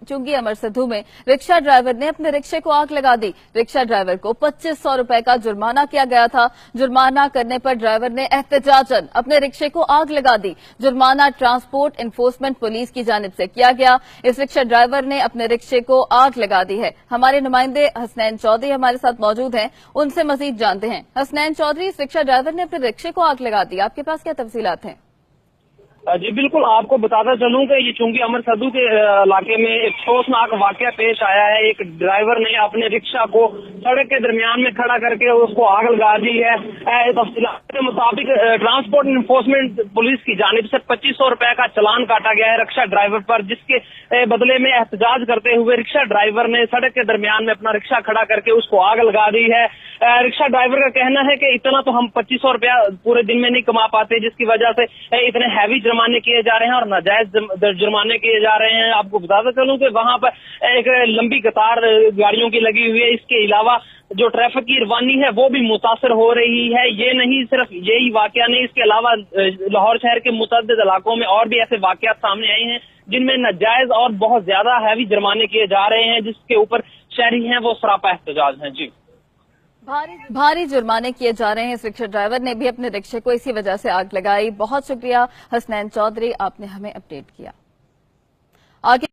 चुंगी अमर सिद्धू में rickshaw driver ने अपने रिक्शे को आग लगा दी। रिक्शा ड्राइवर को 2500 रुपए का जुर्माना किया गया था। जुर्माना करने पर ड्राइवर ने एहतजाजन अपने रिक्शे को आग लगा दी। जुर्माना ट्रांसपोर्ट एनफोर्समेंट पुलिस की जानिब से किया गया। इस रिक्शा ड्राइवर ने अपने रिक्शे को आग लगा दी है। हमारे नुमाइंदे हसनैन चौधरी हमारे साथ मौजूद हैं, उनसे मजीद जानते हैं। हसनैन चौधरी, इस रिक्शा ड्राइवर ने अपने रिक्शे को आग लगा दी, आपके पास क्या तफसीलात हैं? जी बिल्कुल, आपको बताता चलूं कि ये चुंगी अमर सिद्धू के इलाके में एक अफसोसनाक वाकया पेश आया है। एक ड्राइवर ने अपने रिक्शा को सड़क के दरमियान में खड़ा करके उसको आग लगा दी है। तफसीलात के मुताबिक ट्रांसपोर्ट एनफोर्समेंट पुलिस की जानिब से 2500 रुपए का चालान काटा गया है रिक्शा ड्राइवर पर, जिसके बदले में एहतजाज करते हुए रिक्शा ड्राइवर ने सड़क के दरमियान में अपना रिक्शा खड़ा करके उसको आग लगा दी है। रिक्शा ड्राइवर का कहना है कि इतना तो हम 2500 रुपया पूरे दिन में नहीं कमा पाते, जिसकी वजह से इतने हैवी जुर्माने किए जा रहे हैं और नाजायज जुर्माने किए जा रहे हैं। आपको बताता चलूं कि वहां पर एक लंबी कतार गाड़ियों की लगी हुई है। इसके अलावा जो ट्रैफिक की रवानी है वो भी मुतासर हो रही है। ये नहीं सिर्फ यही वाकया नहीं, इसके अलावा लाहौर शहर के मुतअद्दिद इलाकों में और भी ऐसे वाकयात सामने आए हैं जिनमें नाजायज और बहुत ज्यादा हैवी जुर्माने किए जा रहे हैं, जिसके ऊपर शहरी हैं वो सरापा एहतजाज हैं। जी, भारी जुर्माने किए जा रहे हैं। इस रिक्शा ड्राइवर ने भी अपने रिक्शे को इसी वजह से आग लगाई। बहुत शुक्रिया हसनैन चौधरी, आपने हमें अपडेट किया। आगे